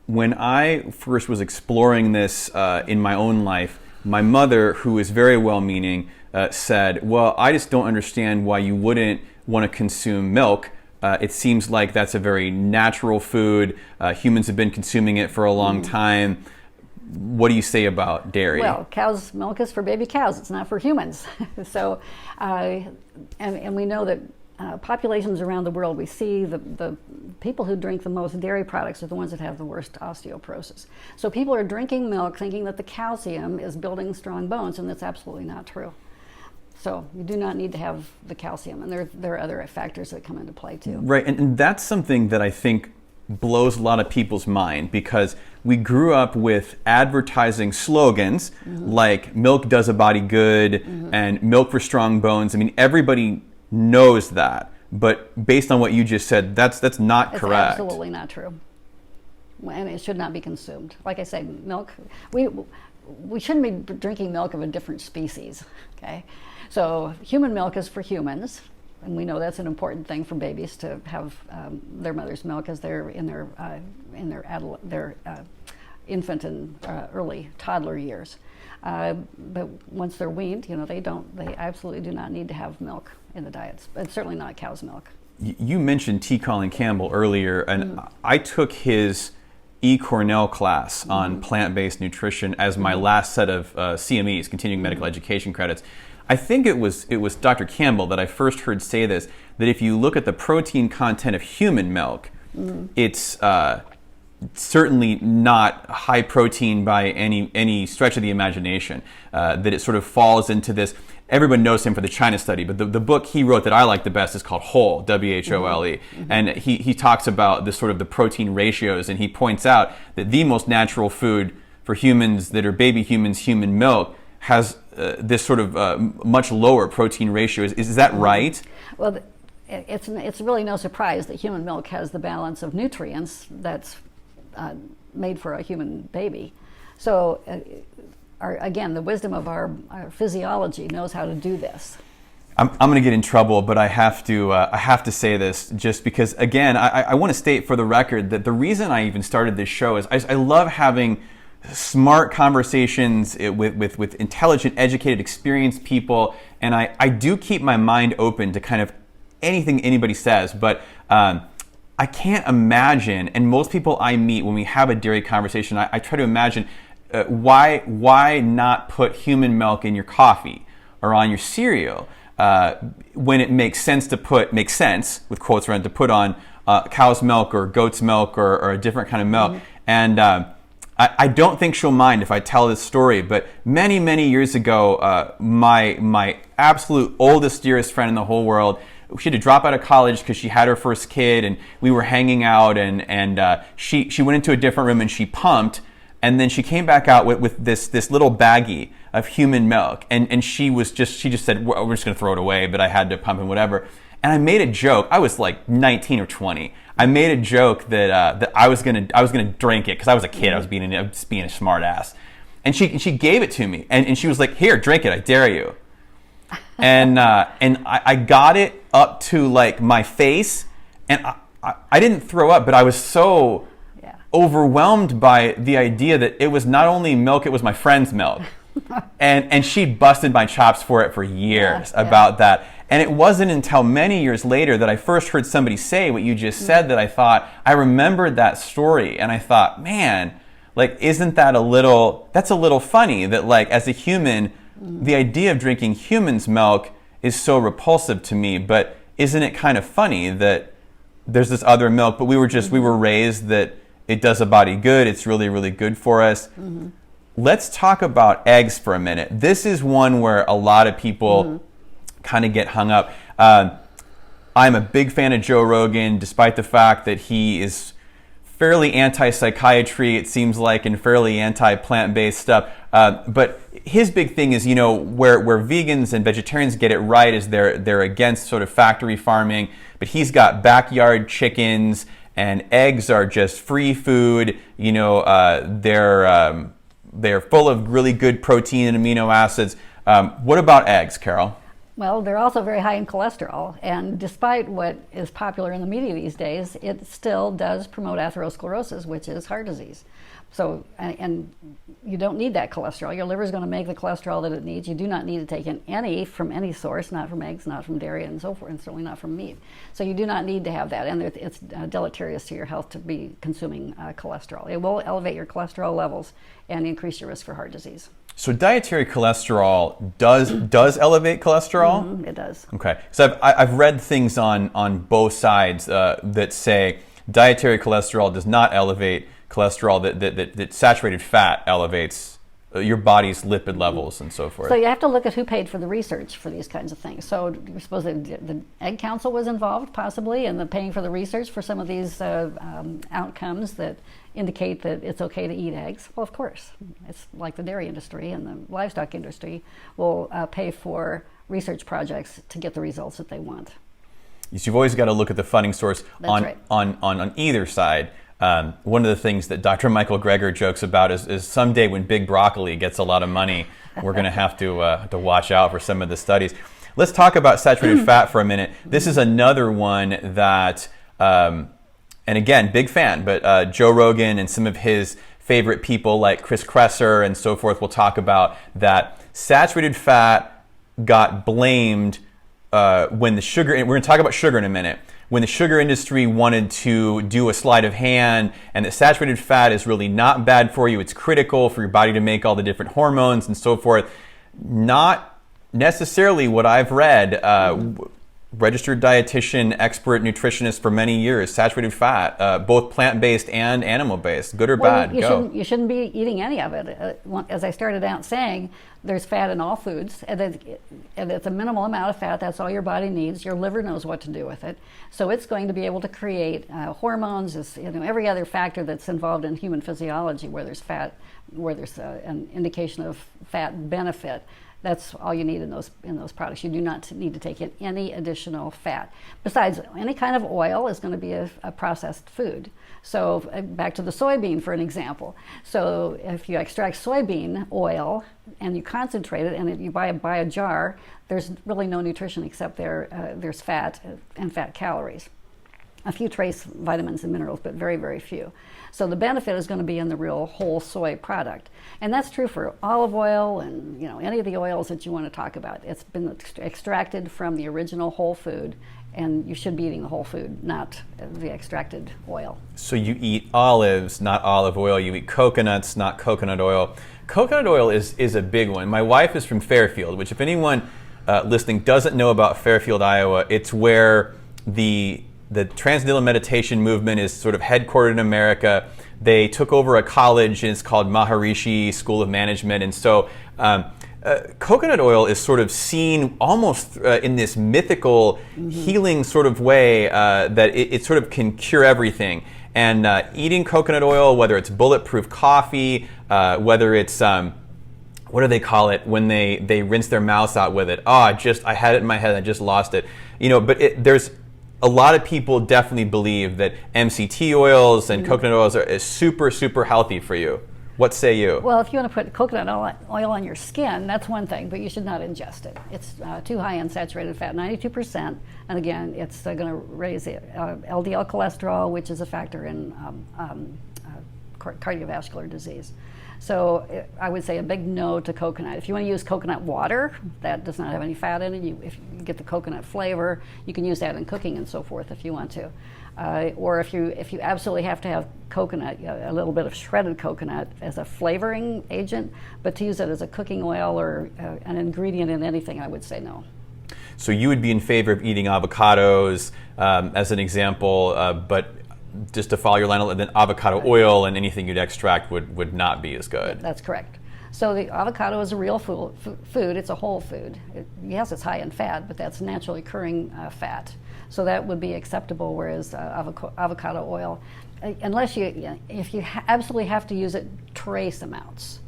when I first was exploring this in my own life, my mother, who is very well-meaning, said, well, I just don't understand why you wouldn't want to consume milk. It seems like that's a very natural food. Humans have been consuming it for a long time. What do you say about dairy? Well, cow's milk is for baby cows. It's not for humans. So, and we know that populations around the world, we see the people who drink the most dairy products are the ones that have the worst osteoporosis. So people are drinking milk thinking that the calcium is building strong bones, and that's absolutely not true. So you do not need to have the calcium, and there are other factors that come into play too. Right, and that's something that I think blows a lot of people's mind, because we grew up with advertising slogans like milk does a body good and milk for strong bones. I mean, everybody knows that, but based on what you just said, that's not correct. It's absolutely not true, and it should not be consumed. Like I say, milk, we shouldn't be drinking milk of a different species. Okay, so human milk is for humans, and we know that's an important thing for babies to have their mother's milk as they're in their infant and early toddler years. But once they're weaned, they absolutely do not need to have milk in the diets, but certainly not cow's milk. You mentioned T. Colin Campbell earlier, and I took his Cornell class on plant-based nutrition as my last set of CMEs, continuing medical education credits. I think it was Dr. Campbell that I first heard say this, that if you look at the protein content of human milk, it's certainly not high protein by any stretch of the imagination, that it sort of falls into this. Everyone knows him for the China study, but the book he wrote that I like the best is called Whole, W-H-O-L-E. And he talks about this sort of the protein ratios, and he points out that the most natural food for humans that are baby humans, human milk, has this sort of much lower protein ratio. Is that right? Well, it's really no surprise that human milk has the balance of nutrients that's made for a human baby. So again, the wisdom of our physiology knows how to do this. I'm going to get in trouble, but I have to say this just because, again, I want to state for the record that the reason I even started this show is I love having smart conversations with intelligent, educated, experienced people, and I do keep my mind open to kind of anything anybody says, but I can't imagine, and most people I meet when we have a dairy conversation, I try to imagine why not put human milk in your coffee or on your cereal when it makes sense, with quotes around, to put on cow's milk or goat's milk or a different kind of milk. And I don't think she'll mind if I tell this story, but many, many years ago, my absolute oldest, dearest friend in the whole world, she had to drop out of college because she had her first kid, and we were hanging out, and she went into a different room and she pumped, and then she came back out with this little baggie of human milk, and she just said, we're just going to throw it away, but I had to pump and whatever. And I made a joke. I was like 19 or 20. I made a joke that I was gonna drink it because I was a kid. I was being a smart ass, and she gave it to me, and she was like, "Here, drink it. I dare you." And I got it up to like my face, and I didn't throw up, but I was so overwhelmed by the idea that it was not only milk, it was my friend's milk. and she busted my chops for it for years about that. And it wasn't until many years later that I first heard somebody say what you just said that I thought, I remembered that story, and I thought, man, like, isn't that that's a little funny that, like, as a human, the idea of drinking human's milk is so repulsive to me, but isn't it kind of funny that there's this other milk, but we were raised that it does a body good, it's really, really good for us. Let's talk about eggs for a minute. This is one where a lot of people kind of get hung up. I'm a big fan of Joe Rogan, despite the fact that he is fairly anti-psychiatry, it seems like, and fairly anti-plant-based stuff. But his big thing is, where vegans and vegetarians get it right is they're against sort of factory farming, but he's got backyard chickens, and eggs are just free food. They're full of really good protein and amino acids. What about eggs, Carol? Well, they're also very high in cholesterol, and despite what is popular in the media these days, it still does promote atherosclerosis, which is heart disease. So, and you don't need that cholesterol. Your liver is going to make the cholesterol that it needs. You do not need to take in any from any source, not from eggs, not from dairy, and so forth, and certainly not from meat. So you do not need to have that, and it's deleterious to your health to be consuming cholesterol. It will elevate your cholesterol levels and increase your risk for heart disease. So dietary cholesterol does elevate cholesterol? Mm-hmm, it does. Okay. So I've read things on both sides that say dietary cholesterol does not elevate cholesterol, that saturated fat elevates your body's lipid levels and so forth. So you have to look at who paid for the research for these kinds of things. So you suppose that the Egg Council was involved possibly in the paying for the research for some of these outcomes that indicate that it's okay to eat eggs. Well, of course. It's like the dairy industry and the livestock industry will pay for research projects to get the results that they want. So you've always got to look at the funding source That's on either side. One of the things that Dr. Michael Greger jokes about is someday when Big Broccoli gets a lot of money, we're going to have to watch out for some of the studies. Let's talk about saturated fat for a minute. This is another one that, and again, big fan, but Joe Rogan and some of his favorite people like Chris Kresser and so forth will talk about that saturated fat got blamed when the sugar, and we're going to talk about sugar in a minute, when the sugar industry wanted to do a sleight of hand and that saturated fat is really not bad for you, it's critical for your body to make all the different hormones and so forth. Not necessarily what I've read. Registered dietitian, expert nutritionist for many years, saturated fat, both plant-based and animal-based, good or bad, go. You shouldn't be eating any of it. As I started out saying, there's fat in all foods, and it's a minimal amount of fat. That's all your body needs. Your liver knows what to do with it. So it's going to be able to create hormones, every other factor that's involved in human physiology where there's fat, where there's an indication of fat benefit. That's all you need in those products. You do not need to take in any additional fat. Besides, any kind of oil is going to be a processed food. So back to the soybean for an example. So if you extract soybean oil and you concentrate it and you buy a jar, there's really no nutrition except there's fat and fat calories. A few trace vitamins and minerals, but very, very few. So the benefit is going to be in the real whole soy product. And that's true for olive oil and any of the oils that you want to talk about. It's been extracted from the original whole food, and you should be eating the whole food, not the extracted oil. So you eat olives, not olive oil. You eat coconuts, not coconut oil. Coconut oil is a big one. My wife is from Fairfield, which if anyone listening doesn't know about Fairfield, Iowa, it's where the Transcendental Meditation movement is sort of headquartered in America. They took over a college, and it's called Maharishi School of Management. And so coconut oil is sort of seen almost in this mythical healing sort of way that it sort of can cure everything. And eating coconut oil, whether it's bulletproof coffee, whether it's what do they call it when they rinse their mouths out with it? I had it in my head, I just lost it. But there's a lot of people definitely believe that MCT oils and coconut oils is super, super healthy for you. What say you? Well, if you want to put coconut oil on your skin, that's one thing, but you should not ingest it. It's too high in saturated fat, 92%. And again, it's going to raise LDL cholesterol, which is a factor in cardiovascular disease. So I would say a big no to coconut. If you want to use coconut water, that does not have any fat in it. If you get the coconut flavor, you can use that in cooking and so forth if you want to. Or if you absolutely have to have coconut, a little bit of shredded coconut as a flavoring agent, but to use it as a cooking oil or an ingredient in anything, I would say no. So you would be in favor of eating avocados as an example, but just to follow your line, then avocado oil and anything you'd extract would not be as good. That's correct. So the avocado is a real food. It's a whole food. Yes, it's high in fat, but that's naturally occurring fat. So that would be acceptable, whereas avocado oil, unless if you absolutely have to use it, trace amounts.